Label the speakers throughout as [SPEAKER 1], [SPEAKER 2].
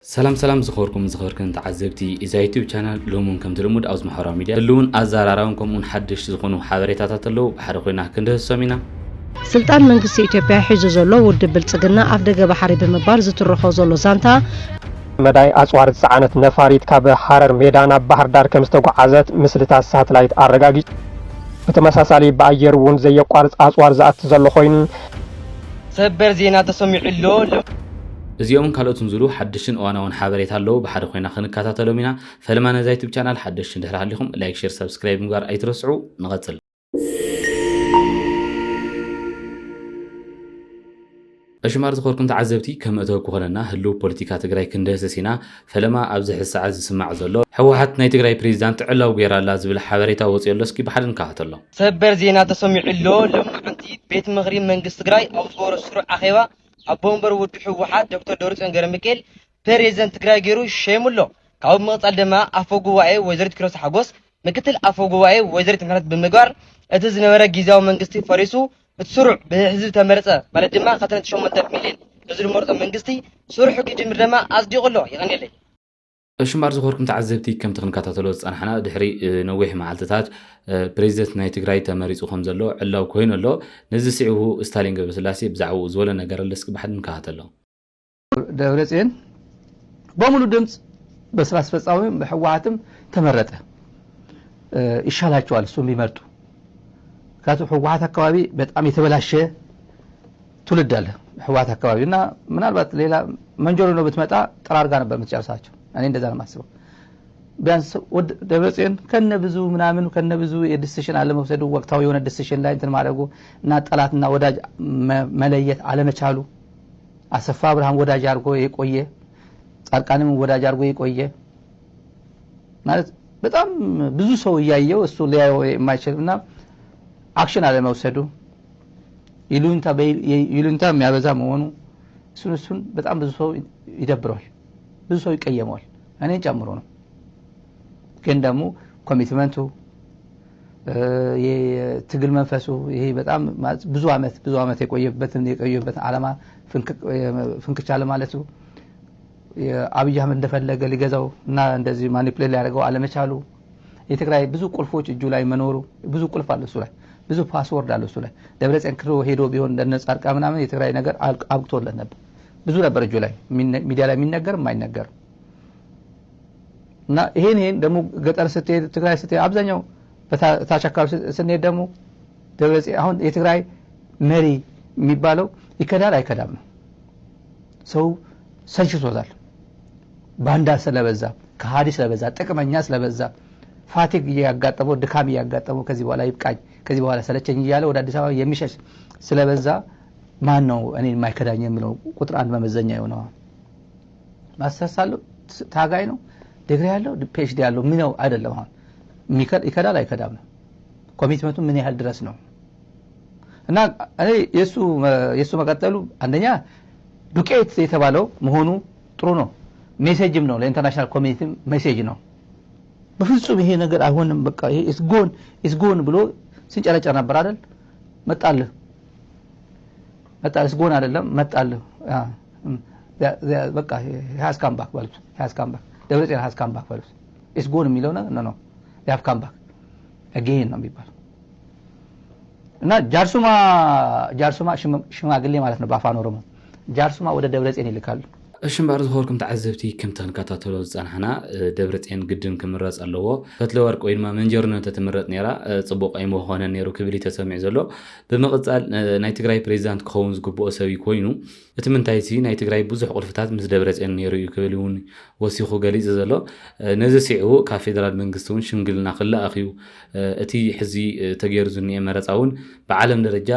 [SPEAKER 1] سلام زخوركم زخوركم تعذبتي إذا يوتيوب channel لومون كم تلمود أوز محرم ميديا اللون أزارارهم كم ونحدش زخونو حضريتات تلو بحرقنا كنده سامينا
[SPEAKER 2] سلطان منግስቲ ኢትዮጵያ ሒዙ ዘሎ ውድብ ብልጽግና ኣብ ደገ ባሕሪ ብምባል ዝትረኾ ዘሎ ዛንታ
[SPEAKER 3] መዳይ ኣጽዋር ዝዓነት ነፋሪት ካብ ሓረር ሜዳ ናብ ባህር ዳር ከም ዝተጓዓዘት ምስልታት ሳተላይት ኣረጋጊጽ ብተመሳሳሊ በአየር እውን ዘየቋርጽ ኣጽዋር ዝኣት ዘሎ ኮይኑ
[SPEAKER 4] ሰበር ዜና ተሰሚዑሎ
[SPEAKER 1] እዚኦም ካልኦትን ዝሉ ሓድሽን እዋናውን ሓበሬታ ኣለዉ ብሓደ ኮይና ክንከታተሎም ኢና ፈለማ ነዛ ዩቲዩብ ቻናል ሓድሽ እንድሕር ሃሊኹም ላይክ ሼር ሰብስክራይብ ምግባር ኣይትረስዑ ንቐጽል أشمار ذكركم تعذبتي كم أتوقع لنا هلو بوليتيكا تجري كندس سينا فلما أبزح الساعة زسمع زلوا حوحت نيتجري بريزيدنت علا وغير لازم بالحواريتا وصيلوسكي بحد نكهت الله
[SPEAKER 4] سبر زينة تسمع له لما عندي بيت مغرب من قستجري أو صور السرعة أخيوة أبومبر وتحوحت دكتور دوريس أنجرميكيل بريزيدنت تجري جيرو شيمولو كأب مقطع دماء أفوجواي وزارة كروس حجوس مقتل أفوجواي وزارة مهرات بالمجار أتزن ورا جيزاو من قستي فارسو بتسرع بحزب تمرسة بلد ما خطرت شو من تفميلين نزل مرة من قستي سرح كي من رما أصدق الله يعني لي
[SPEAKER 1] أشمار ذكركم تعذبتي كم تكون كاتالوج أنا حنا دحري نوح مع التتات بريزيدنت نايتجراي تماريس وخمس الله علا وكوين الله نزل سعوه ستالين قبل سلاسي بزعو زولا نجار اللسك بحد من كهات الله
[SPEAKER 5] دولتين بامولو دمس بس راس فصاوي بحواتم تمرته يشالاتشوال سو بيمرتو كاتو حوات አካባቢ በጣም የተበላሸ ትውልድ አለ حوات አካባቢና ምናልባት ሌላ መንጆሮ ነው ብትመጣ ጥራርጋ ነበር የምትጨርሳቸው እኔ እንደዛ ነው ማስበው ቢያንስ ደብረጽዮን ከነብዙ ምናምን ከነብዙ የዲሲሽን አለ መውሰዱ ወቅታው የሆነ ዲሲሽን ላይ እንትን ማድረጉ እና ጠላትና ወዳጅ መለየት አለመቻሉ አሰፋ አብርሃም ወዳጅ አርጎ የቆየ ጻድቃንም ወዳጅ አርጎ የቆየ ማለት በጣም ብዙ ሰው ያያየው እሱ ሊያየው የማይችልና አክሽን አለ መውሰዱ ይሉንታ የሚያበዛ መሆኑ እሱን በጣም ብዙ ሰው ይደብረዋል ብዙ ሰው ይቀየመዋል እኔን ጨምሮ ነው ግን ደግሞ ኮሚትመንቱ የትግል መንፈሱ ይሄ በጣም ብዙ አመት የቆየበት ዓላማ ፍንክቻለ ማለቱ የአብይ አህመድ እንደፈለገ ሊገዛው እና እንደዚህ ማኒፑሌት ሊያደርገው አለመቻሉ የትግራይ ብዙ ቁልፎች እጁ ላይ መኖሩ ብዙ ቁልፍ አለ እሱ ላይ ብዙ ፓስወርድ አለው እሱ ላይ ደብረጽዮን ክሮ ሄዶ ቢሆን እንደነጻርቃ ምናምን የትግራይ ነገር አብቅቶለት ነበር ብዙ ነበር እጁ ላይ ሚዲያ ላይ የሚነገር የማይነገር እና ይሄን ደግሞ ገጠር ስትሄድ ትግራይ ስትሄድ አብዛኛው በታቻካው ስንሄድ ደግሞ ደብረጽዮን አሁን የትግራይ መሪ የሚባለው ይከዳል አይከዳም ነው ሰው ሰልችቶታል ባንዳ ስለበዛ ከሃዲ ስለበዛ ጥቅመኛ ስለበዛ ፋቲግ ያጋጠመው ድካም ያጋጠመው ከዚህ በኋላ ይብቃኝ ከዚህ በኋላ ሰለቸኝ እያለ ወደ አዲስ አበባ የሚሸሽ ስለበዛ ማን ነው እኔን ማይከዳኝ የሚለው ቁጥር አንድ መመዘኛ ይሆናል ማስተሳሰሉ ታጋይ ነው ዲግሪ ያለው ፒኤችዲ ያለው ምን ነው አይደለም አሁን ይከዳል አይከዳም ነው ኮሚትመንቱ ምን ያህል ድረስ ነው እና እኔ የሱ መቀጠሉ አንደኛ ዱቄት የተባለው መሆኑ ጥሩ ነው ሜሴጅም ነው ለኢንተርናሽናል ኮሚኒቲ ሜሴጅ ነው በፍጹም ይሄ ነገር አይሆንም በቃ ይሄ is gone ብሎ ሲንጨረጨር ነበር አይደል መጣል is gone አይደለም መጣል በቃ has come back ማለት has come back ደብረጽዮን has come back ማለት is gone የሚለው ነው they have come back again ነው የሚባለው እና ጃርሱማ ሽማግሌ ማለት ነው በአፋን ኦሮሞ ጃርሱማ ወደ ደብረጽዮን ይልካሉ
[SPEAKER 1] أشمار ظهوركم تعذبتي كم تنكاتاتلو زانحنا دبرتين قدن كمرص اللهو فتل ورق وين ما منجرنا تتمرط نيرا صبوق ايمو هونه نيرو كبري تسمع زلو بمقصال ناي تግራይ ፕሬዝዳንት ኮንዝ ጉቦ ሰዊ ኮይኑ እቲ ምንታይቲ ናይ ትግራይ ብዙሕ ቁልፍታት ምስ ደብረጽዮን ነይሩ ይክብልውን ወሲኹ ገሊጽ ዘሎ ነዚ ሲዑ ካብ ፌደራል መንግስቱን ሽምግልና ክላኣኺዩ እቲ ሕዚ ተገይሩ ዝኒኤ መረፃውን ብዓለም ደረጃ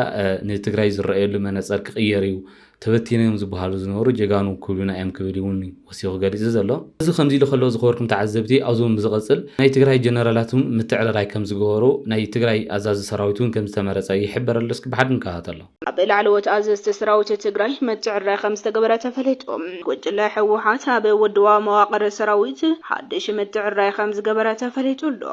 [SPEAKER 1] ንትግራይ ዝረኣየሉ መነጽር ክቅየር እዩ ተበቲነም ዝብሃሉ ዝነበሩ ጀጋኑ ኩሉና እም ክብልውን ወሲኹ ገሊጽ ዘሎ እዚ ከምዚ ኢሉ ከሎ ዝኸወርኩም ተዓዘብቲ ኣብዞም ዝቐጽል ናይ ትግራይ ጀነራላቱን ምትዕርራይ ከም ዝገበሩ ናይ ትግራይ ኣዛዚ ሰራዊቱን ከም ዝተመረፀ ይሕበር ኣለስኪ ብሓድን ካሃተሎ
[SPEAKER 6] ኣብ ላዕለዎት ኣዘዝቲ ሰራዊት ትግራይ ምትዕርራይ ከም ዝተገበረ ተፈሊጦም ጉጅለ ሕወሓት ኣብ ውድዋ መዋቕር ሰራዊት ሓድሽ ምትዕርራይ ከም ዝገበረ ተፈሊጡሎ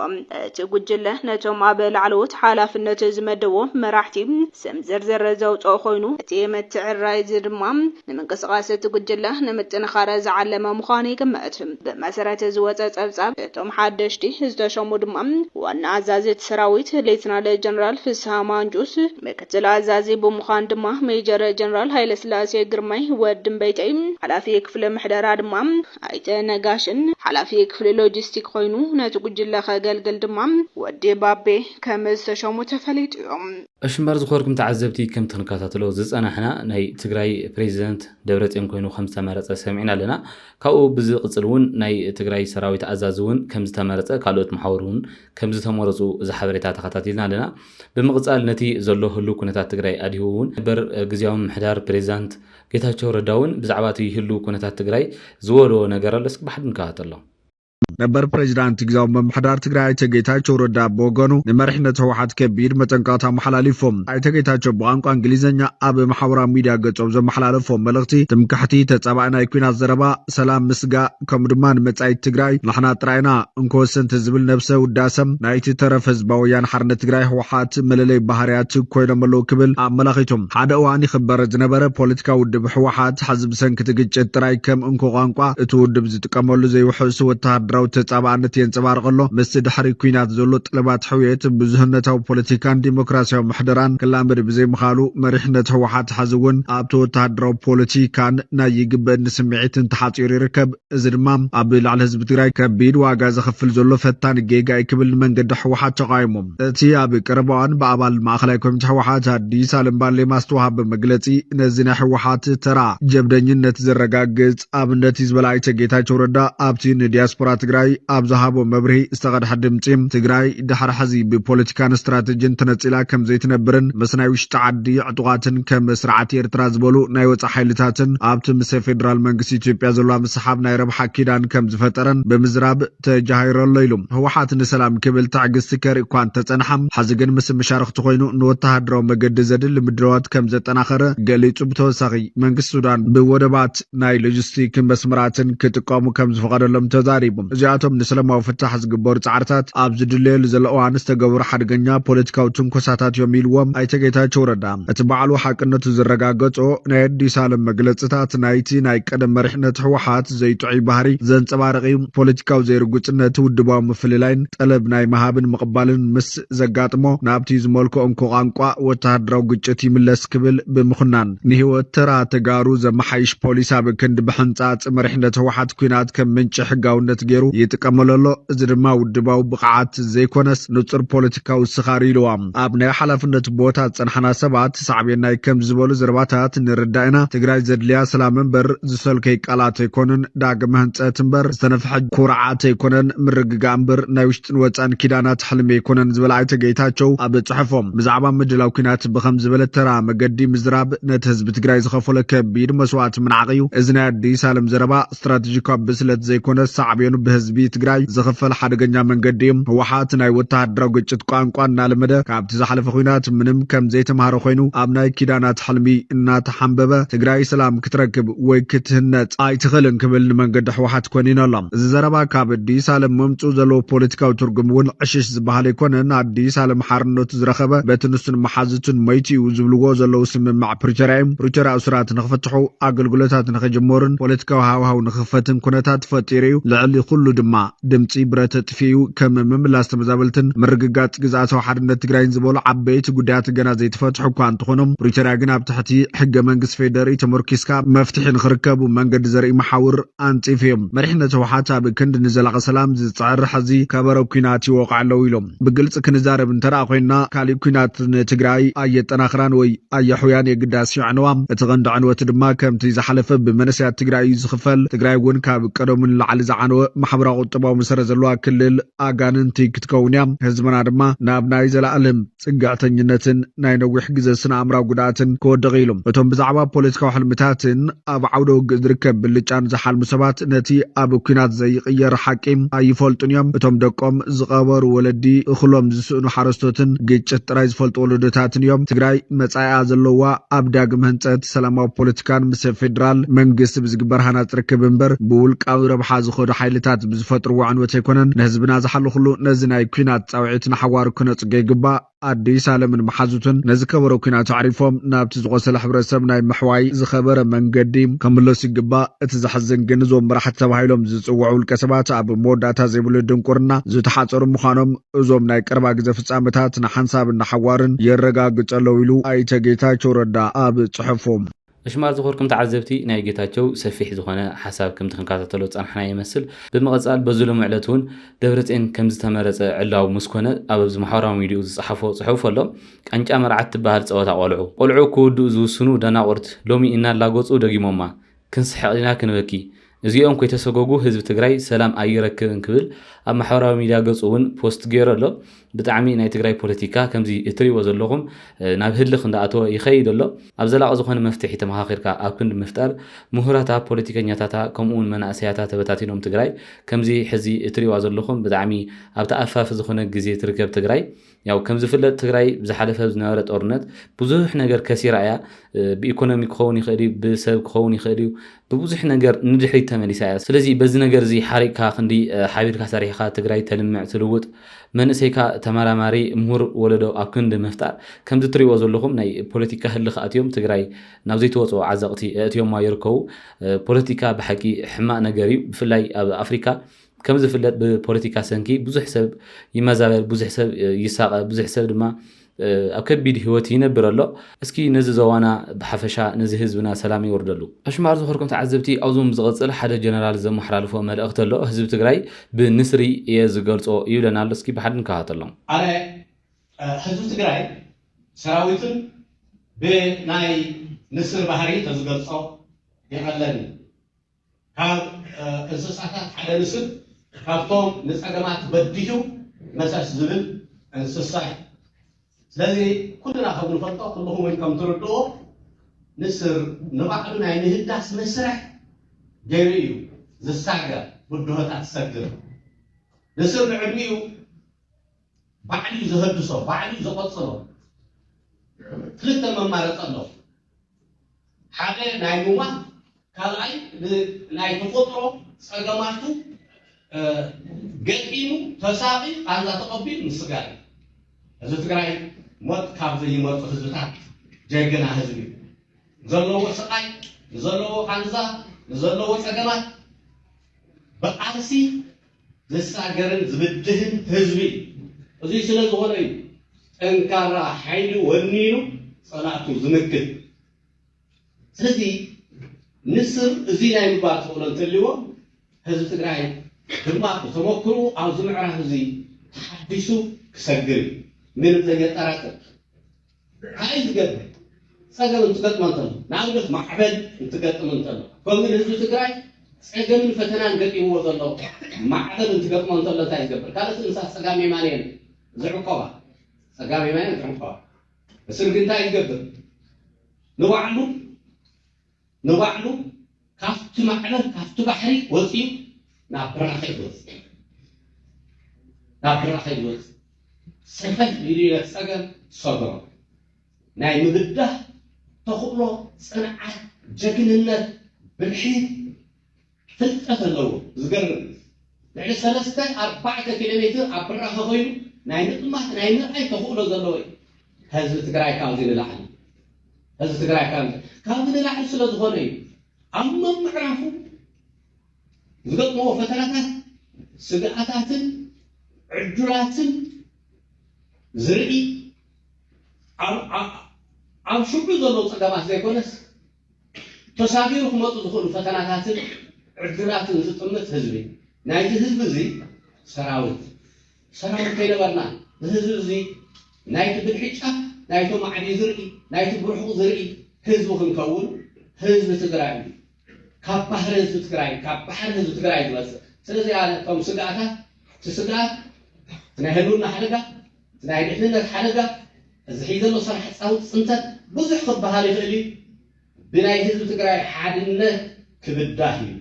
[SPEAKER 6] እቲ ጉጅለ ነቶም ኣብ ላዕለዎት ሓላፍነት ዝመደቦም መራሕቲ ስም ዝርዝር ዘውፅኦ ኮይኑ እቲ ምትዕርራይ ድማ ንምንቅስቃስ ጉጅለ ንምጥንኻረ ዝዓለመ ምዃኑ ይግመት ብመሰረት ዝወፀ ጸብጻብ እቶም ሓደሽቲ ዝተሸሙ ድማ ዋና አዛዚ ሰራዊት ሌተናል ጀነራል ፍስሐ ማንጁስ ምክትል አዛዚ ብምዃን ድማ ሜጀር ጀነራል ኃይለ ስላሴ ግርማይ ወድንበይተይ ሓላፊ ክፍለ ምሕደራ ድማ አይተ ነጋሽን ሓላፊ ክፍለ ሎጂስቲክ ኮይኑ ነቲ ጉጅለ ከገልግል ድማ ወዲ ባቤ ከም ዝተሸሙ ተፈሊጡ እዮም
[SPEAKER 1] እሽመር ዝኮርኩም ተዓዘብቲ ከም ተንካታተሎ ዝጸናሕና ናይ ትግራይ ፕሬዚደንት ደብረጽዮን ኮይኑ ከም ዝተመረጸ ሰሚዕና ኣለና ካብኡ ብዝቅጽልውን ናይ ትግራይ ሰራዊት አዛዝውን ከም ዝተመረጸ ካልኦት ማሕበሩን ከም ዝተመረጹ ዝሓበሬታ ተኸታቲልና ኣለና ብምቅጻል ነቲ ዘሎ ህሉ ኩነታት ትግራይ አዲሁውን በር ግዚያዊ ምሕዳር ፕሬዚደንት ጌታቸው ረዳውን ብዛዕባ እቲ ህሉ ኩነታት ትግራይ ዝወልዎ ነገር ኣለስ ብሓድ ንከታተሎ
[SPEAKER 7] ነበር ፕሬዚዳንት ግዚያዊ ምምሕዳር ትግራይ ጌታቸው ረዳ በወገኑ ንመሪሕነት ህወሓት ከቢድ መጠንቀቅታ መሓላሊፎም ጌታቸው በቋንቋ እንግሊዝኛ ኣብ ማሕበራዊ ሚድያ ገጾም ዘመሓላለፎም መልእኽቲ ትምክሕቲ ተጻባእና ኩናት ዘረባ ሰላም ምስጋ ከም ድማ ንመጻኢ ትግራይ ንሕና ጥራይና እንከወሰንት ዝብል ነብሰ ውዳሰም ናይቲ ተረፈ ህዝባዊ ወያነ ሓርነት ትግራይ ህወሓት መለለይ ባህርያት ኮይኖም ኣለዉ ክብል ኣመላኺቶም ሓደ እዋን ይኽበር ዝነበረ ፖለቲካዊ ውድብ ህወሓት ሓዝብ ሰንኪ ግጭት ጥራይ ከም እንኮ ቋንቋ እቲ ውድብ ዝጥቀመሉ ዘይውሕሱ ወተሃደራዊ ተጻባእነት የንጸባርቀሎ ምስ ድሕሪ ኩናት ዘሎ ጥለባት ሕውየት ብዙህነታዊ ፖለቲካን ዲሞክራሲያዊ ምሕደራን ክላመድ ብዘይምኻሉ መሪሕነት ህወሓት ሓዝውን ኣብቲ ወተሃደራዊ ፖለቲካን ናይ ይግበአኒ ስምዒትን ተሓፂሩ ይርከብ እዚ ድማ ኣብ ላዕሊ ህዝቢ ትግራይ ከቢድ ዋጋ ዘኸፍል ዘሎ ፈታኒ ጌጋ ክብል መንገዲ ህወሓት ተቃይሞም እቲ ኣብ ቀረባዋን በአባል ማእኸላይ ኮሚቴ ህወሓት አዲስ ዓለም ባርሌማ ዝተዋሃበ መግለጺ ነዚ ናይ ህወሓት ተራ ጀብደኝነት ዘረጋግጽ ኣብነት ዝበላይ ጌታቸው ረዳ ኣብቲ ንዲያስፖራ ትግራይ ኣብ ዝሃቦ መብርሂ ዝተቐድሐ ድምፂ ትግራይ ድሕሪ ሕዚ ብፖለቲካን ስትራቴጂን ተነፂላ ከም ዘይትነብርን ምስ ናይ ውሽጢ ዓዲ ዕጡቃትን ከም ስርዓት ኤርትራ ዝበሉ ናይ ወፃኢ ሓይልታትን ኣብቲ ምስ ፌደራል መንግስቲ ኢትዮጵያ ዘለዋ ምስሓብ ናይ ረብሓ ኪዳን ከም ዝፈጠረን ብምዝራብ ተጃሂረሎ ኢሉ ህወሓት ንሰላም ክብል ትዕግስቲ ከርኢ እኳ እንተጸንሐም ሕዚ ግን ምስ መሻርክቲ ኮይኑ ንወተሃደራዊ መገዲ ዘድሊ ምድለዋት ከም ዘጠናኸረ ገሊጹ ብተወሳኺ መንግስቲ ሱዳን ብወደባት ናይ ሎጂስቲክ መስመራትን ክጥቀሙ ከም ዝፈቀደሎም ተዛሪቡ እዚኣቶም ንሰላማዊ ፍታሕ ዝግበሩ ጻዕርታት ኣብ ዝድለየሉ ዘሎ እዋን ዝተገብሩ ሓደገኛ ፖለቲካዊ ትንኮሳታት እዮም ኢልዎም ጌታቸው ረዳ እቲ በዓሉ ሓቅነቱ ዝረጋገጾ ናይ አዲስ ዓለም መግለጽታት ናይቲ ናይ ቀደም መሪሕነት ህወሓት ዘይጥዑይ ባህሪ ዘንጸባርቂ ፖለቲካዊ ዘይርጉጽነት ውድባዊ ምፍልላይን ጠለብ ናይ መሃብን ምቕባልን ምስ ዘጋጥሞ ናብቲ ዝመልክኦ እንኮ ቋንቋ ወተሃደራዊ ግጭት ይምለስ ክብል ብምኹናን ንህይወት ተራ ተጋሩ ዘመሓይሽ ፖሊስ ኣብ ክንዲ ብሕንጻጽ መሪሕነት ህወሓት ኩናት ከም ምንጭ ሕጋውነት ገይሩ ይጥቀመለሎ እዚ ድማ ውድባዊ ብቕዓት ዘይኮነስ ንጹር ፖለቲካዊ ስኻሪ ኢልዎም ኣብ ናይ ሓላፍነት ቦታ ጸንሐና ሰባት ሳዕቤናይ ከም ዝበሉ ዘረባታት ንርዳእና ትግራይ ዘድልያ ሰላም እምበር ዝሰልከይ ቃላት ኣይኮነን ዳግመ ህንጸት እምበር ዝተነፍሐ ኩርዓት ኣይኮነን ምርግጋ እምበር ናይ ውሽጥን ወጻን ኪዳናት ሕልሚ ኣይኮነን ዝበል ጌታቸው ኣብ ጽሑፎም ብዛዕባ ምድላው ኩናት ብኸም ዝበለ ተራ መገዲ ምዝራብ ነቲ ህዝቢ ትግራይ ዝኸፈለ ከቢድ መስዋዕት ምንዓቕዩ እዚ ናይ አዲስ ዓለም ዘረባ ስትራቴጂካዊ ብስለት ዘይኮነ ሳዕቤኑ በህዝቢ ትግራይ ዝኸፈል ሓደገኛ መንገዲ ህወሓት ናይ ወተሃደራዊ ግጭት ቋንቋ እናለመደ ካብቲ ዝሓለፈ ኩናት ምንም ከም ዘይተማሃረ ኮይኑ ኣብ ናይ ኪዳናት ሕልሚ እናተሓንበበ ትግራይ ሰላም ክትረክብ ወይ ክትህነጽ ኣይትኽእልን ክብል ንመንገዲ ህወሓት ኮኒነሎ እዚ ዘረባ ካብ አዲስ ዓለም መምጽኡ ዘለዎ ፖለቲካዊ ትርጉም እውን ዕሽሽ ዝበሃል ኣይኮነን አዲስ ዓለም ሓርነቱ ዝረኸበ በቲ ንሱን መሓዝቱን መይቲኡ ዝብልዎ ዘለው ስምምዕ ፕሪቶሪያ እስራት ንኽፈትሑ ኣገልግሎታት ንኽጅመሩን ፖለቲካዊ ሃዋሃው ንኽፈትን ኩነታት ፈጢሩ ልዕሊ ኩሉ ድማ ድምፂ ብረት ጥፊኡ ከም ምምላስ ተመዛበልትን ምርግጋጽ ግዛኣታዊ ሓድነት ትግራይን ዝበሉ ዓበይቲ ጉዳያት ገና ዘይተፈትሑ እኳ እንትኾኖም ፕሪቶሪያ ግን ኣብ ትሕቲ ሕገ መንግስቲ ፌደራል ተመርኪስካ መፍትሒ ንኽርከቡ መንገዲ ዘርኢ መሓውር ኣንጺፍ እዮም መሪሕነት ህወሓት ኣብ ክንዲ ንዘላቐ ሰላም ዝጽዕር ሕዚ ከበሮ ኩናት ይወቕዕ ኣለዉ ኢሎም ብግልጽ ክንዛረብ እንተረኣ ኮይንና ካሊእ ኩናት ንትግራይ ኣየጠናኽራን ወይ ኣየሕውያን የግዳስ ይዕንዋ እቲ ቀንዲ ዕንወት ድማ ከምቲ ዝሓለፈ ብመንእሰያት ትግራይ ዝኽፈል ትግራይ እውን ካብ ቀደሙን ላዕሊ ዝዓነወ ማሕበራዊ ቁጠባዊ መሰረት ዘለዋ ክልል ኣጋንንቲ ክትከውን እያ ህዝብና ድማ ናብ ናይ ዘለኣለም ጽጋዕተኝነትን ናይ ነዊሕ ግዜ ስነ ኣእምራዊ ጉድኣትን ክወድቕ ኢሎም እቶም ብዛዕባ ፖለቲካዊ ሕልምታትን ኣብ ዓውደ ውግእ ዝርከብ ብልጫን ዝሓልሙ ሰባት ነቲ ኣብ ኩናት ዘይቕየር ሓቂ ኣይፈልጡን እዮም እቶም ደቆም ዝቐበሩ ወለዲ እኽሎም ዝስእኑ ሓረስቶትን ግጭት ጥራይ ዝፈልጡ ወለዶታትን እዮም ትግራይ መጻኢኣ ዘለዋ ኣብ ዳግም ህንጸት ሰላማዊ ፖለቲካን ምስ ፌደራል መንግስቲ ብዝግበር ሃናጽ ርክብ እምበር ብውልቃዊ ረብሓ ዝኸዱ ሓይልታት بزفتر وعنوة يكونن نهزبنا زحلو خلو نزناي كينات تعويتنا حوار كنا تجيجبا أديس على من محازوتن نزكبرو كنا تعرفهم نابت زغسل حبر سبنا محواي زخبر من قديم كملو سيجبا اتزحزن جنزو مرحت تبعيلهم زوعوا الكسبات أب مودات زيبولو دنكورنا زتحاتر مخانم زوم نايك أربع جزف سامتات نحنساب النحوارن يرجع قتلويلو أي تجيتا شوردا أب صحفهم
[SPEAKER 1] اشمار زخوركم تعذبتي ناي جيتاچو سفيح زخونه حساب كم تخنكاتتلو صنحنا يمثل بمقصال بزلو معلتون دبرتين كم زتمرص علاو مسكونه ابز محاراو ميديو صحفو له قنጫ مرعت بحال صوتا قلعو كودو زوسنو دناقرت لومي ان لاغوصو دغيموما كنسحقنا كنبكي እዚኦም ኮይተሰጎጉ ህዝብ ትግራይ ሰላም አይረክብን ክብል ኣብ ማሕበራዊ ሚድያ ገጽውን ፖስት ገይረሎ ብጣዕሚ ናይ ትግራይ ፖለቲካ ከምዚ እትሪዎ ዘለኹም ናብ ህልኽ እንዳኣተወ ይኸይድ ኣሎ ኣብ ዘላቕ ዝኾነ መፍትሒ ተመኻኺርካ ኣብ ክንዲ ምፍጣር ምሁራት ፖለቲከኛታት ከምኡውን መናእሰያት ተበታቲኖም ትግራይ ከምዚ ሕዚ እትሪዎ ዘለኹም ብጣዕሚ ኣብ ተኣፋፍ ዝኾነ ግዜ ትርከብ ትግራይ ያው ከምዚ ፍለጥ ትግራይ ብዝሓለፈ ዝነበረ ጦርነት ብዙሕ ነገር ከሲራ እያ ብኢኮኖሚ ክኸውን ይኽእል ብሰብ ክኸውን ይኽእል ببوزح نجار ندحي تملي ساعات سلزي بز نجار زي حركة خندي حبير كسريحة تجري تلمع تلوت من سيكا تمارا ماري مهور ولدو أكند مفتار كم تطري وزلهم ناي بوليتيكا هل خاتيوم تجري نوزيت وطو عزقتي أتيوم ما يركو بوليتيكا بحكي حماء نجاري في لاي أفريقيا كم زفلت ببوليتيكا سنكي بوزح سب يمازال بوزح سب يساق بوزح سب ما أكبر هوتي نبر الله اسكي نزي زوانا بحفشة نزي حزبنا سلامي وردلو اش ما ارزو خوركم تعذبتي اوزوم زغصل حدا جنرال زم محرالفو ملأخت له حزب تግራይ بنسري يزغلصو يبلنا اسكي بحد نكاتلهم
[SPEAKER 8] انا حزب تግራይ سراويتن بناي نسر بحري تزغلصو يقلن كاب انسساتات حدا نسر كابتوم نصقمات بديو مساس زبل انسسات ስለዚህ ኩልና ከብሩ ፈጣው ሁሉም ወይም ትርዶ ንስር ንባዕሉና ይንህዳስ መስረህ ገሪዩ ዝሳገ ብድሆታ ተሰግር ንስር ንዕድሚኡ ባዕሉ ዝህድሶ ባዕሉ ዝቆጽሮ ክልተ መማረጽ ኣሎ ሓደ ናይ ሙማ ካልኣይ ናይ ተፈጥሮ ጸገማቱ ገጢሙ ተሳቂ አንዛ ተቀቢል ምስጋር እዚ ትግራይ ሞት ካብ ዘይመጡ ህዝብታት ጀግና ህዝቢ ዘለዎ ስቃይ ዘለዎ ቃንዛ ዘለዎ ጸገማት በቃልሲ ዝሳገርን ዝብድህን ህዝቢ እዚ ስለ ዝኾነ እዩ ጠንካራ ሓይሊ ወኒኑ ጸላእቱ ዝምክት ስለዚ ንስር እዚ ናይ ምባር ተኽእሎ እንተልዎ ህዝቢ ትግራይ ድማ ተመክሩ ኣብ ዝምዕራፍ እዚ ተሓዲሱ ክሰግር من زيتارات عايز قد سجل انتقاد منطقة نعرف معبد انتقاد منطقة فمن هذا تجاي سجل من فتنان قد يموت الله معبد انتقاد منطقة تايز قبل كانت الإنسان سجامي مانين زعقوا سجامي مانين زعقوا بس يمكن تايز قبل نوعلو كافت معبد كافت بحري وصيب نابرا خير سفه ليلة سجن صدر ناي مدده تخلو صنعة جكننت بالحيط فلتة اللو زقرن نحن 3-4 كيلومتر عبرها خير ناي نطمح ناي نرأي تخلو زلوي هذا تقرأي كاوزين الأحد هذا تقرأي كاوزين الأحد سلا زغني أما معرفو زقط مو فترات سقعات عجلات زرعي عم شو بيقولوا صدمات زي كونس تسابيركم ما تدخلوا فتنات عدلات زطمت هزبي نايت هزب زي سراوت كينا برنا هزب زي نايت بالحجة نايتو معدي زرعي نايت بروحو زرعي هزبكم كون هزب تقرأي كاب بحر هزب تقرأي بس سلزي على كم سقعتها تسقعت تنهلونا حلقة ناي نحن حلقة زحيد الله صراحة صوت صنتت بزح خطبها لي بناي هزب تقرأي حادنة كبداهي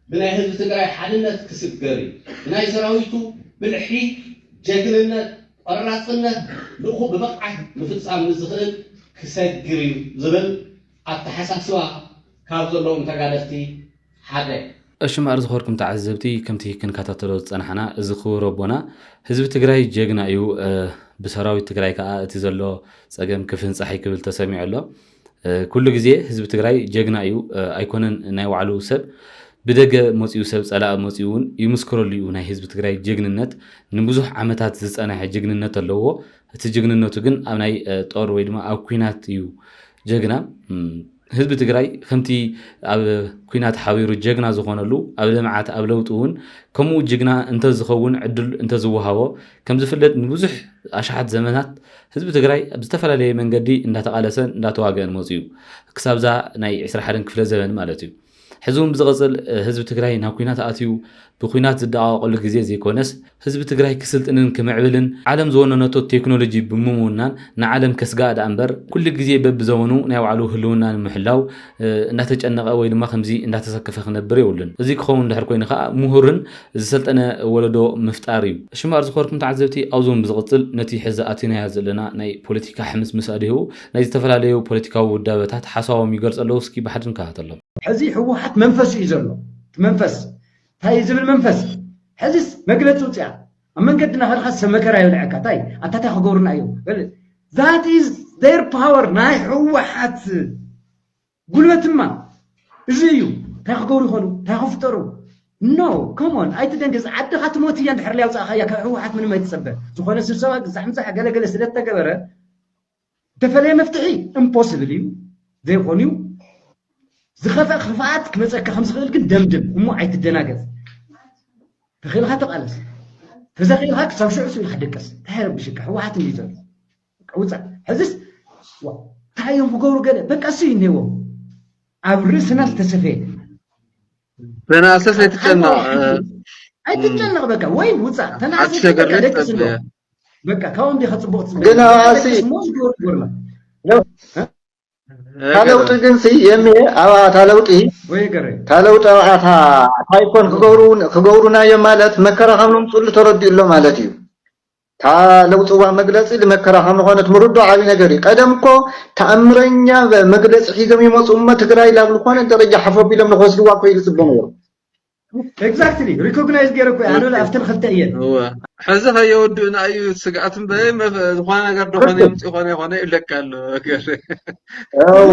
[SPEAKER 8] بناي هزب تقرأي حادنة كسبقري بناي سراويتو بالحي جاقلنا قرراتنا لأخو ببقعة مفتسع من الزخرين كسجري زبل التحساسوا كابز اللهم تقالفتي حدا
[SPEAKER 1] أشمع زخوركم تعذبتي كمتي كن كاتاتلو تصنحنا زخور ربنا حزب تግራይ ጀግና እዩ بسراوي تግራይ كا اتزلو صقم كفن صحي كبل تسمع له كل ግዜ حزب تግራይ ጀግና እዩ ኣይኮነን ናይ ዋዕሉ ሰብ بدغ موصيو سب صلاء موصيون يمسكرሉ እዩ ናይ حزب تግራይ ጀግንነት ንብዙሕ ዓመታት ዝጸናሐ ጀግንነት ኣለዎ እቲ ጀግንነቱ ግን ኣብ ናይ ጦር ወይ ድማ ኣብ ኩናት እዩ ጀግና حزب تግራይ ከምቲ ኣብ ኩናት ሓቢሩ ጀግና ዝኾነሉ ኣብ ልምዓት ኣብ ለውጡን ከምኡ ጀግና እንተ ዝኸውን ዕድል እንተ ዝወሃቦ ከም ዝፍለጥ ንብዙሕ ኣሽሓት ዘመናት حزب تግራይ ብዝተፈላለየ መንገዲ እንዳተቃለሰን እንዳተዋገአን መጽዩ ክሳብዛ ናይ 21 ክፍለ ዘመን ማለት እዩ حزوم بزغزل حزب تግራይ ናብ ኩናት ኣትዩ ብኩናት ዝደቃቀሉ ግዜ ዘይኮነስ حزب تግራይ ክስልጥንን ክምዕብልን ዓለም ዝወነነቶ ቴክኖሎጂ ብምሙናን ንዓለም ከስጋዳ ኣንበር ኩሉ ግዜ በብዘመኑ ናይ ዋዕሉ ህልውናን ምሕላው እንዳተጨነቀ ወይ ድማ ከምዚ እንዳተሰከፈ ክነብር ይውልን እዚ ክኸውን ድሕር ኮይኑ ከዓ ምሁርን ዝሰልጠነ ወለዶ ምፍጣር እዩ ሽማር ዝኮርኩም ተዓዘብቲ ኣውዞም ብዝغጽል ነቲ ሕዚ ኣቲና ዘለና ናይ ፖለቲካ ሕምስ መስአዲሁ ናይ ዝተፈላለዩ ፖለቲካዊ ውዳበታት ሓሳቦም ይገልጸለው እስኪ ባሕድን ካተሎ
[SPEAKER 9] ሕዚ ህወሓት መንፈስ እዩ ዘሎ መንፈስ ታይ ዝብል መንፈስ ሕዚስ መግለጽ ውጽያ ኣብ መንገድና ኸልካ ሰመከራ ይብልዓካ ታይ ኣታታ ክገብሩና እዩ that is their power ናይ ህወሓት ጉልበትማ እዚ እዩ ታይ ክገብሩ ይኸሉ ታይ ክፍጠሩ no come on ኣይትደንግዝ ዓድኻ ትሞት እያ እንድሕር ሊያውፃእኻ ያ ህወሓት ምንም ኣይትጸበ ዝኾነ ስብሰባ ግዛሕምዛሕ ገለገለ ስለተገበረ ተፈለየ መፍትሒ impossible እዩ ዘይኾን እዩ زخفق خفات كمسك خمس خيل كن دمدم أمو عيت الدناقز تخيل خات قلص فزخيل هاك صار شو يسوي حدكس تهرب بشكل هو حاتم يزول عوزة حزس تايم فقولوا قال بك أسين هو عبرس ناس تسفيه
[SPEAKER 10] أنا أساس يتجنع
[SPEAKER 9] أي تتجنع بك وين وزة أنا أساس بك كون دي خط بوت
[SPEAKER 10] أنا أساس ታለውጥ ግን ሲየም ታለውጥ ታለውጥ ታይኮን ክገብሩና የማለት መከራ ከምንም ጽል ተረድይሎ ማለት እዩ ታለውጥዋ መግለጽ ለመከራ ከም ሆነት ምሩዶ ዓቢ ነገር ቀደምኮ ተአምረኛ መግለጽ ሒዘም ይመጹ ትግራይ ላብሉ ኮነ ደረጃ ሓፈቢሎም ንወስድዋ ኮይል ጽበ ነው
[SPEAKER 9] exactly recognize ገረኩ ያኑ ለአፍተን ኸልተየ
[SPEAKER 10] ሕዚ ከየወድና እዩ ስጋዕትን በይ ዝኾነ ነገር ደኾነ ይምጽ ይኾነ ይለካሉ ገረ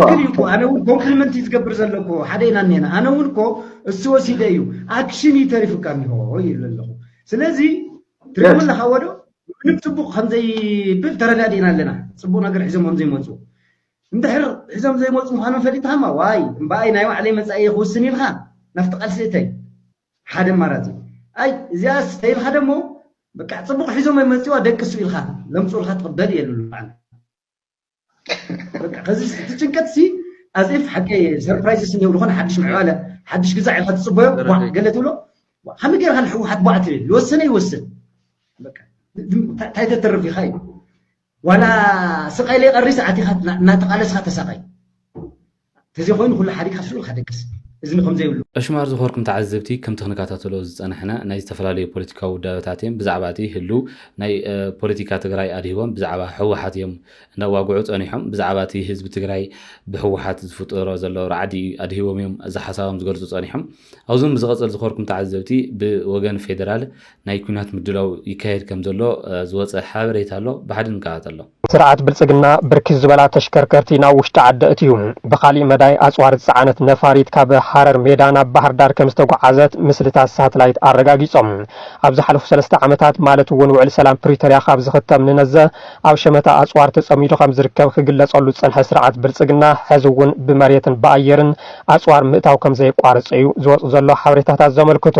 [SPEAKER 9] ክሊኩ ኣነው ኮምፕሊመንት ይዝገብር ዘለኩ ሓደይና ነና ኣነውን ኮ እሱ ወሲደ እዩ አክሽን ይተሪፍካ ነው ይለለኹ ስለዚ ትርጉም ለኻወዶ ምንም ጽቡቕ ከምዘይ ብል ተረዳዲና ኣለና ጽቡቕ ነገር ሒዞም ከምዘይ መጹ እንድሕር ሒዞም ዘይመጹ ምዃኖም ፈሊጥሃማ ዋይ እምበኣይ ናይ ባዕለይ መጻኢ ክውስን ኢልካ ናፍቲ ቃልሲተይ ሓደ ማራዚ ኣይ እዚያስ ተይልካ ደሞ በቃ ጽቡቕ ሒዞም ይመጽዋ ደቅሱ ኢልካ ለምጹልካ ተቀበል የሉ ባዕና በቃ ከዚ ትጭንቀትሲ ኣዚፍ ሓቂ ሰርፕራይዝስ ነው ለኾነ ሓድሽ ምዕባለ ሓድሽ ግዛዕ ኢልካ ትጽበዮ ገለት ብሎ ከመይ ጌርካ ንሕወሓት ባዕት ይወስነ ይወስን በቃ ታይ ተተርፍ ይኸይ ዋላ ስቃይ ለይ ቀሪስ ኣቲኻ እናተቃለስካ ተሳቃይ ተዚ ኮይኑ ኩሉ ሓዲካ ስሉ ሓደቅስ እዝን ከም ዘይብሉ
[SPEAKER 1] أشمار زخوركم تعذبتي كم تخنكاتاتلو زصنحنا ناي استفلالي بوليتيكا ودابتاتين بزعباتي هلو ناي بوليتيكا تግራይ أديهم بزعبا حوحات يوم نواقعو صنيحهم بزعباتي حزب تግራይ بحوحات زفطرو زلو رعدي أديهم يوم اذا حسابهم زغرزو صنيحهم اوزن بزغصل زخوركم تعذبتي بوغن فيدرال ناي كونات مدلو يكايد كم زلو زوص حابريتالو بحدن كاتالو
[SPEAKER 3] سرعت بلصقنا بركز زبلا تشكركرتي نا وشت عدأتيهم بخالي مداي أصوار سعنت نفاريت كاب حرر ميدان ባህር ዳር ከምስተጓዓዘት ምስልታት ሳተላይት አረጋጊጾም ኣብ ዝሓለፉ 3 ዓመታት ማለት እውን ውዕል ሰላም ፕሪቶሪያ ካብ ዝኽተም ንነዘ ኣብ ሸመታ ኣጽዋር ተጸሚዱ ከም ዝርከብ ክግለጸሉ ጽንሐ ስርዓት ብልጽግና ሕዚ እውን ብመሬትን ብኣየርን ኣጽዋር ምእታው ከም ዘይቋርጽ እዩ ዝወጽ ዘሎ ሓበሬታታት ዘመልክቱ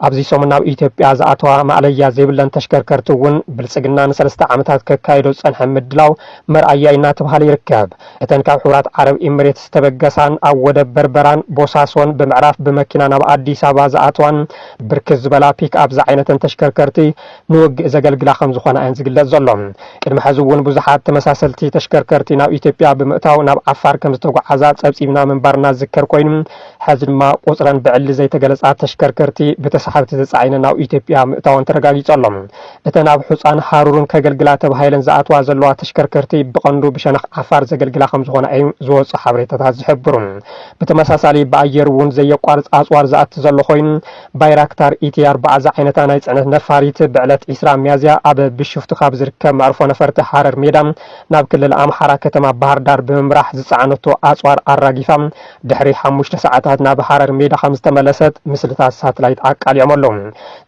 [SPEAKER 3] ኣብዚ ሰሙን ናብ ኢትዮጵያ ዝኣተዋ ማዕለያ ዘይብለን ተሽከርከርቲ እውን ብልጽግና ን3 ዓመታት ከካይዶ ጽንሐ ምድላው መርኣያ እናተባሃለ ይርከብ እተን ካብ ሕብራት ዓረብ ኤሚሬትስ ተበገሳን ኣብ ወደብ በርበራን ቦሳሶን በምዕራፍ بمكينا ناب أديس أبا زعتوان بركز بلا بيك أب زعينة تشكركرتي نوج زجلجلا خمس خوانا أنزجل الظلم كلمة حزون بزحات تمساسلتي تشكركرتي ناب إثيوبيا بمقتاو ناب عفار كم زتوقع عزات سبسيبنا من برنا ذكر كوين حزن ما قصرا بعل زي تجلس تشكركرتي بتسحب تسعين ناب إثيوبيا مقتاو ترجعي ظلم اتناب حسان حارون كجلجلا تبهايلن زعتوا زلوا تشكركرتي بقندو بشنخ عفار زجلجلا خمس خوانا أين زوج صحابري تتحزحبرون بتمساسلي بأي ኣየር እውን ዘየቋርፅ ኣፅዋር ዝኣቱ ዘሎ ኮይኑ ባይራክታር ኢቲ4 ዓይነታ ናይ ጽዕነት ነፋሪት ብዕለት 20 ሚያዝያ ኣብ ቢሾፍቱ ካብ ዝርከብ መዕርፎ ነፈርቲ ሓረር ሜዳ ናብ ክልል ኣምሓራ ከተማ ባህር ዳር ብምምራሕ ዝጸዓነቶ ኣጽዋር ኣራጊፋ ድሕሪ 5 ሰዓታት ናብ ሓረር ሜዳ ከም ዝተመለሰት ምስልታት ሳተላይት ኣቃሊዖም ኣለዉ።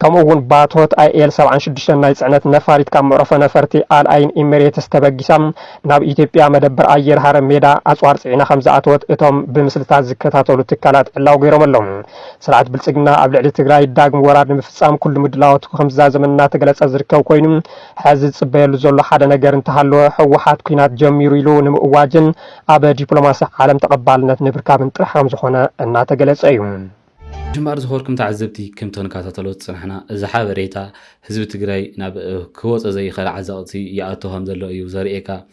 [SPEAKER 3] ከምኡ እውን ባቶት አይኤል 76 ናይ ጽዕነት ነፋሪት ካብ መዕርፎ ነፈርቲ አልአይን ኤሚሬትስ ተበጊሳ ናብ ኢትዮጵያ መደበር ኣየር ሓረር ሜዳ ኣጽዋር ጽዒና ከም ዝኣተወት እቶም ብምስልታት ዝከታተሉ ትካላት ዕላው ገይሮም ኣለዉ። ስርዓት ብልጽግና ኣብ ልዕሊ ትግራይ ዳግም ወራር ንምፍጻም ኩሉ ምድላዋት ከም ዝዛዘመና ተገለጸ ዝርከብ ኮይኑ ሕዚ ዝጽበየሉ ዘሎ ሓደ ነገር እንተሃለወ ህወሓት ኩናት ጀሚሩ ኢሉ ንምእዋጅን ኣብ ዲፕሎማሲ ዓለም ተቐባልነት ንምርካብን ጥራሕ ከም ዝኾነ እናተገለጸ እዩ።
[SPEAKER 1] جمار زهوركم تعذبتي كم تنكاتلو تصنحنا إذا حابريتا حزب تجري ناب كوت زي خلع عزاقتي يأتوهم ذلوا يوزاريكا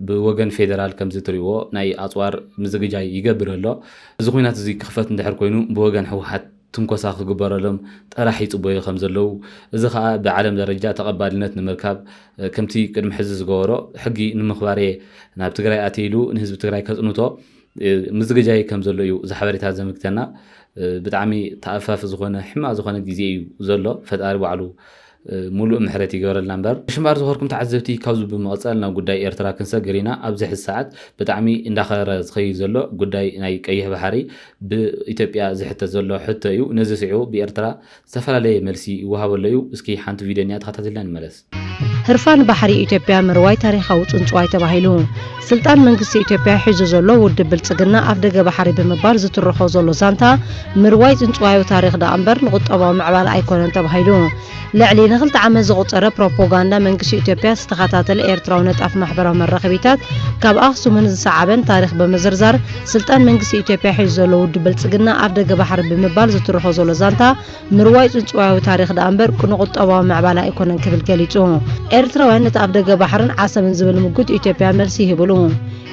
[SPEAKER 1] بوجن فيدرال كم زتريو ناي أطوار مزجاي يجبر الله زخوينات زي كخفت ندحر كوينو بوجن حوحت تمكساخ جبر لهم راح يطبوا خمس لو إذا خا بعالم درجة تقبلنات نمركب كمتي كرم حزز جورو حقي نمخباري ناب تجري أتيلو نحزب تجري كذنوتو مزجاي كم زلوا إذا حابريت هذا مكتنا بتعمي تعفف زخونة حما زخونة جزئي زلوا فتقارب وعلو ملؤ محرتي جور اللامبر شمار زهوركم تعذبتي كوزو بمقصلنا قداي إرترا كنسا جرينا أبزح الساعات بتعمي إن داخل زخي زلوا قداي ناي كيه بحري بإثيوبيا زحت زلوا حتى يو نزسعو بإرترا سفر لي مرسي وهاو ليو اسكي حانت فيديوهات خاطرلنا الملس
[SPEAKER 2] هرفان بحري إثيوبيا مروي تاريخ وتنصواي تباهيلو سلطان منግስቲ ኢትዮጵያ ሒዙ ዘሎ ውድብ ብልጽግና ኣብ ደገ ባሕሪ ብምባል ዝትርኾ ዘሎ ዛንታ ምርዋይ ጽንጽዋዩ ታሪኽ ዳ እምበር ንቁጠባዊ ምዕባል ኣይኮነን ተባሂሉ ልዕሊ ንኽልተ ዓመት ዝቑፀረ ፕሮፓጋንዳ መንግስቲ ኢትዮጵያ ዝተኸታተለ ኤርትራዊ ነጣፍ ማሕበራዊ መራኸቢታት ካብ ኣኽሱምን ዝሰዓበን ታሪኽ ብምዝርዛር ስልጣን መንግስቲ ኢትዮጵያ ሒዙ ዘሎ ውድብ ብልጽግና ኣብ ደገ ባሕሪ ብምባል ዝትርኾ ዘሎ ዛንታ ምርዋይ ጽንጽዋዩ ታሪኽ ዳ እምበር ንቁጠባዊ ምዕባል ኣይኮነን ክብል ገሊጹ ኤርትራውያን ነቲ ኣብ ደገ ባሕርን ዓሰብን ዝብል ምጉድ ኢትዮጵያ መልሲ ይህብሉ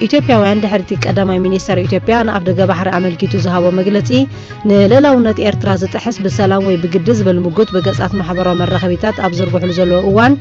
[SPEAKER 2] ኢትዮጵያውያን ድሕርቲ ቀዳማይ ሚኒስተር ኢትዮጵያ ናብ ደገ ባሕሪ ኣመልኪቱ ዝሃቦ መግለጺ ንልዕላውነት ኤርትራ ዝጥሕስ ብሰላም ወይ ብግዲ ዝብል ምጉድ በገጻት ማሕበራዊ መራኸቢታት ኣብ ዝርግሕሉ ዘለዎ እዋን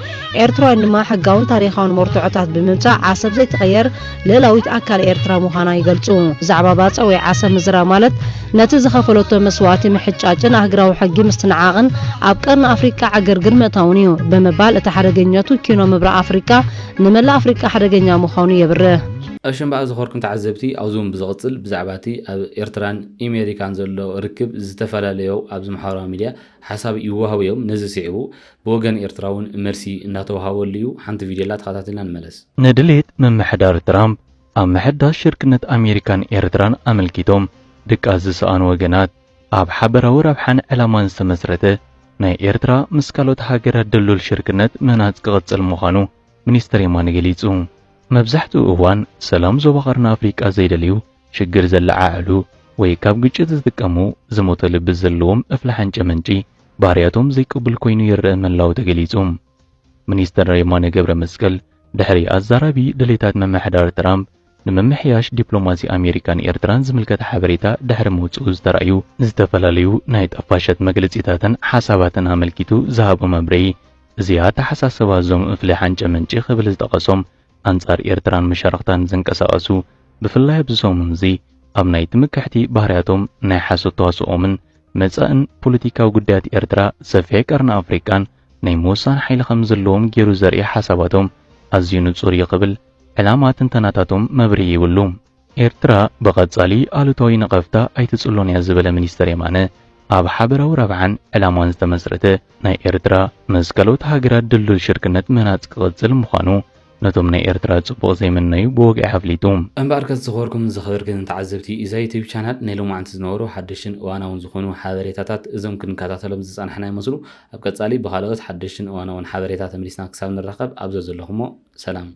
[SPEAKER 2] ኤርትራውያን ድማ ሕጋውን ታሪኻውን መርትዖታት ብምምጻእ ዓሰብ ዘይተቐየር ልዕላዊት ኣካል ኤርትራ ምዃና ይገልጹ። ብዛዕባ ባፀ ወይ ዓሰብ ምዝራ ማለት ነቲ ዝኸፈለቶ መስዋዕቲ ምሕጫጭን ኣህግራዊ ሕጊ ምስትንዓቕን ኣብ ቀርኒ ኣፍሪካ ዓገርግር ምእታውን እዩ ብምባል እቲ ሓደገኛቱ ኪኖ ምብራቕ ኣፍሪካ ንመላ ኣፍሪካ ሓደገኛ ምዃኑ የብርህ።
[SPEAKER 1] أشم بعض خوركم تعذبتي أوزون بزغطل بزعباتي إرتران أمريكان زلو ركب زتفلا ليو أبز محاورة ميديا حساب يوهو يوم نزل سعبو بوغن إرتراون مرسي ناتو هاو ليو حانت فيديوهات خاطاتنا الملس
[SPEAKER 11] ندليت من محدار ترامب أم محدا شركة أمريكان إرتران أملكيتهم دك أزسان وغنات أب حبرا وربحان ألامان سمسرته ناي إرترا مسكالوت هاجرة دلول شركة منات قغطس المخانو منستري مانجليتو مبزحتو እዋን ሰላም ዞባ ቀርና አፍሪካ ዘይደልዩ ሽግር ዘለዓዕሉ ወይ ካብ ግጭት ዝጥቀሙ ዝሞተ ልብ ዘለዎም እፍላሕን ጨመንጪ ባህርያቶም ዘይቅብል ኮይኑ ይርአ መላው ተገሊጹ ሚኒስተር የማነ ገብረ መስቀል ድሕሪ ኣዛራቢ ድሌታት መምሕዳር ትራምፕ ንመምሕያሽ ዲፕሎማሲ ኣሜሪካን ኤርትራን ዝምልከት ሓበሬታ ድሕሪ መውጽኡ ዝተራእዩ ዝተፈላለዩ ናይ ጠፋሸት መግለጺታትን ሓሳባትን ኣመልኪቱ ዝሃቦ መብረይ እዚኣ ተሓሳሰባ ዞም እፍላሕን ጨመንጪ ክብል ዝጠቐሶም أنصار إيرتران مشاركتان زنكساقسو بفلاي بزومن زي أب ناي تمكحتي بحرياتهم ناي حاسو تواسؤومن مزاقن بوليتيكاو قدات إيرترا سفيك أرنا أفريكان ناي موسان حيل خمزلوم جيرو زرعي حساباتهم أزيونو سوريا قبل علامات انتناتاتهم مبريي ولوم إيرترا بغد صالي آلوتوي نقفتا أي تسؤلون يزبال منيستر يمانه أب حبرو ربعان علامان استمسرته ناي إيرترا مزقالوت هاجرات دلو شركنت مناتك غدزل مخانو نتومنا إيرترا صبغ زي من نيو بوقع حفليتهم
[SPEAKER 1] أمباركز زخوركم زخبر كن تعذبتي إذا يتيب شانات نيلو معن تزنورو حدشن وانا ونزخونو حابريتاتات إذا ممكن كاتاتلو بزيزان حناي مصرو أبقى تسالي بخالوات حدشن وانا ون حابريتات مليسنا كساب نرقب أبزوز اللهمو سلام